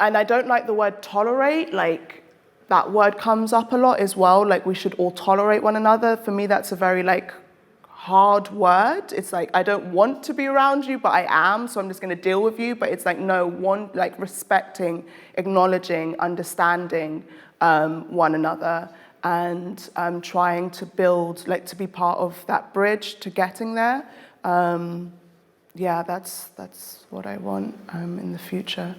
And I don't like the word tolerate, like that word comes up a lot as well, like we should all tolerate one another. For me, that's a very like hard word. It's like, I don't want to be around you, but I am, so I'm just gonna deal with you. But it's like, no, like respecting, acknowledging, understanding one another, and trying to build, like to be part of that bridge to getting there. Yeah, that's what I want in the future.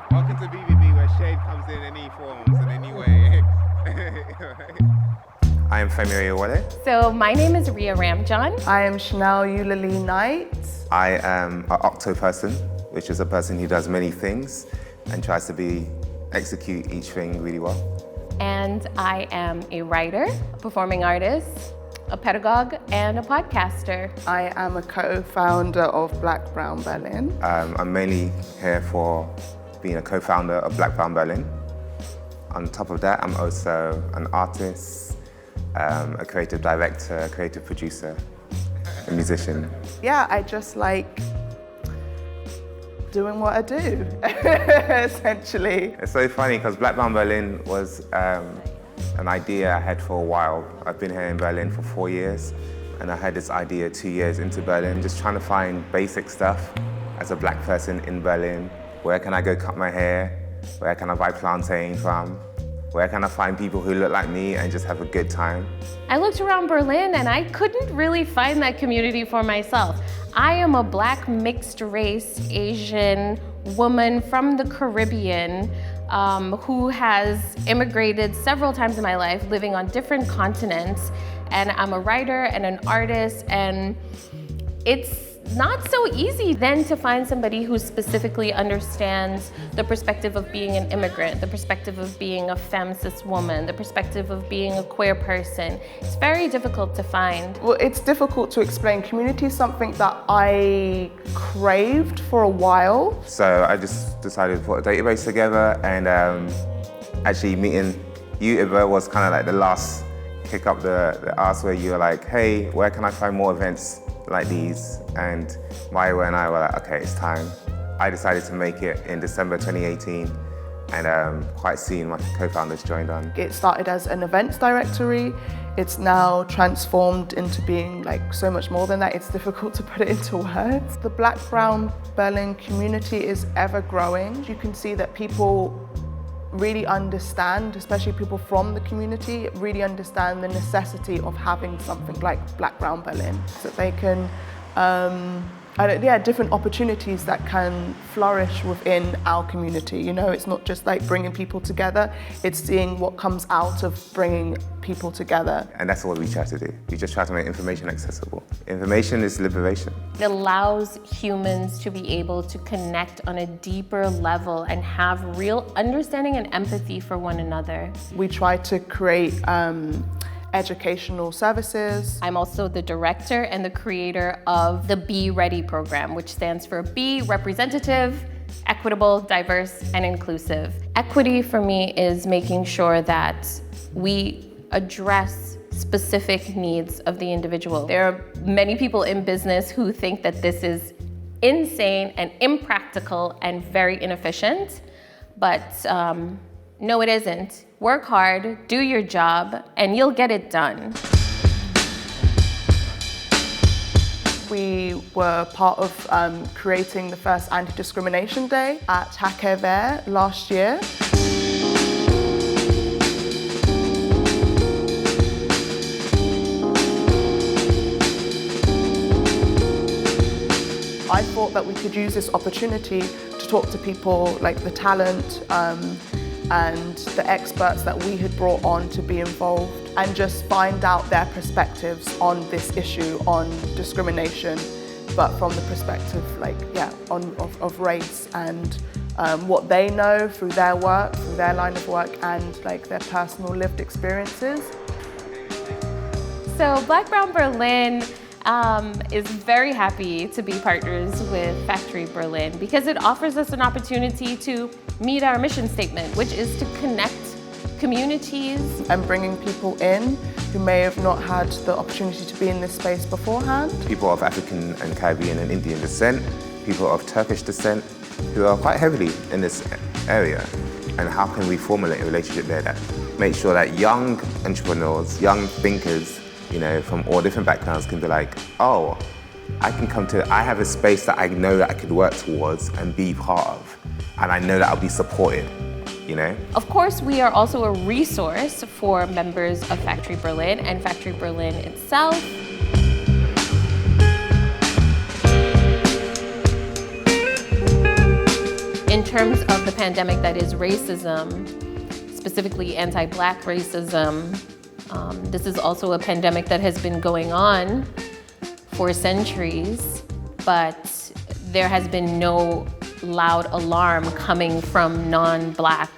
Welcome to BBB, where shade comes in any forms, in any way. I am Femi Oyewole. So my name is Ria Ramjohn. I am Chanel Eulalie Knight. I am an octo person, which is a person who does many things and tries to execute each thing really well. And I am a writer, a performing artist, a pedagogue, and a podcaster. I am a co-founder of Black Brown Berlin. I'm mainly here for being a co-founder of Black Brown Berlin. On top of that, I'm also an artist, a creative director, a creative producer, a musician. Yeah, I just like doing what I do, essentially. It's so funny because Black Brown Berlin was an idea I had for a while. I've been here in Berlin for 4 years, and I had this idea 2 years into Berlin, just trying to find basic stuff as a black person in Berlin. Where can I go cut my hair? Where can I buy plantain from? Where can I find people who look like me and just have a good time? I looked around Berlin and I couldn't really find that community for myself. I am a black mixed race Asian woman from the Caribbean who has immigrated several times in my life, living on different continents. And I'm a writer and an artist, and it's not so easy then to find somebody who specifically understands the perspective of being an immigrant, the perspective of being a femme cis woman, the perspective of being a queer person. It's very difficult to find. Well, it's difficult to explain. Community is something that I craved for a while. So I just decided to put a database together, and actually meeting you, Iba, was kind of like the last kick up the arse, where you were like, hey, where can I find more events like these? And Maya and I were like, okay, it's time. I decided to make it in December 2018, and quite soon my co-founders joined on. It started as an events directory. It's now transformed into being like so much more than that. It's difficult to put it into words. The Black Brown Berlin community is ever growing. You can see that people really understand, especially people from the community, really understand the necessity of having something like Black Brown Berlin, so that they can, different opportunities that can flourish within our community. You know, it's not just like bringing people together, it's seeing what comes out of bringing people together. And that's what we try to do. We just try to make information accessible. Information is liberation. It allows humans to be able to connect on a deeper level and have real understanding and empathy for one another. We try to create educational services. I'm also the director and the creator of the Be Ready program, which stands for Be Representative, Equitable, Diverse, and Inclusive. Equity for me is making sure that we address specific needs of the individual. There are many people in business who think that this is insane and impractical and very inefficient, but no, it isn't. Work hard, do your job, and you'll get it done. We were part of creating the first Anti-discrimination Day at Hacker last year. I thought that we could use this opportunity to talk to people like the talent and the experts that we had brought on to be involved, and just find out their perspectives on this issue, on discrimination, but from the perspective of race, and what they know through their work, through their line of work, and like their personal lived experiences. So Black Brown Berlin is very happy to be partners with Factory Berlin because it offers us an opportunity to meet our mission statement, which is to connect communities. And bringing people in who may have not had the opportunity to be in this space beforehand. People of African and Caribbean and Indian descent, people of Turkish descent, who are quite heavily in this area. And how can we formulate a relationship there that makes sure that young entrepreneurs, young thinkers, you know, from all different backgrounds can be like, oh, I have a space that I know that I could work towards and be part of. And I know that I'll be supported, you know? Of course, we are also a resource for members of Factory Berlin and Factory Berlin itself. In terms of the pandemic that is racism, specifically anti-Black racism, this is also a pandemic that has been going on for centuries, but there has been no loud alarm coming from non-Black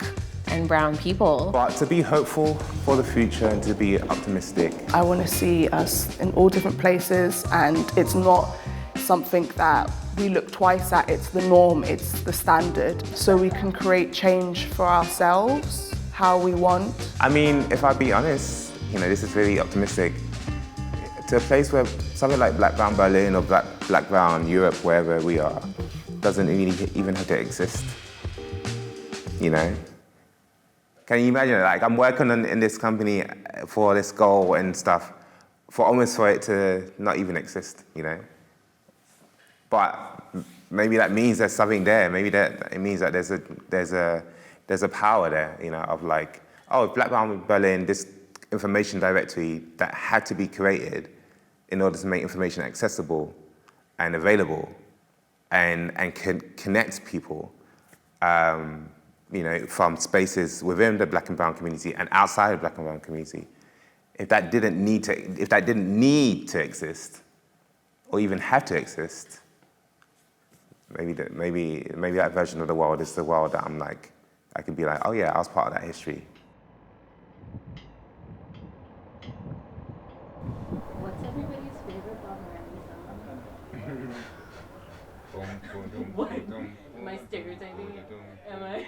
and brown people. But to be hopeful for the future and to be optimistic. I want to see us in all different places, and it's not something that we look twice at, it's the norm, it's the standard. So we can create change for ourselves, how we want. I mean, if I be honest, you know, this is really optimistic. To a place where something like Black Brown Berlin or Black Brown Europe, wherever we are, doesn't really even have to exist, you know? Can you imagine, like, I'm working in this company for this goal and stuff, for it to not even exist, you know? But maybe that means there's something there. Maybe that it means that there's a power there, you know, of like, oh, Black Brown Berlin, this information directory that had to be created in order to make information accessible and available and connect people, you know, from spaces within the Black and Brown community and outside of Black and Brown community. If that didn't need to exist, or even have to exist, maybe that version of the world is the world that I could be like, oh yeah, I was part of that history. What's everybody's favorite Bob Marley song? What? Am I stereotyping it? Am I?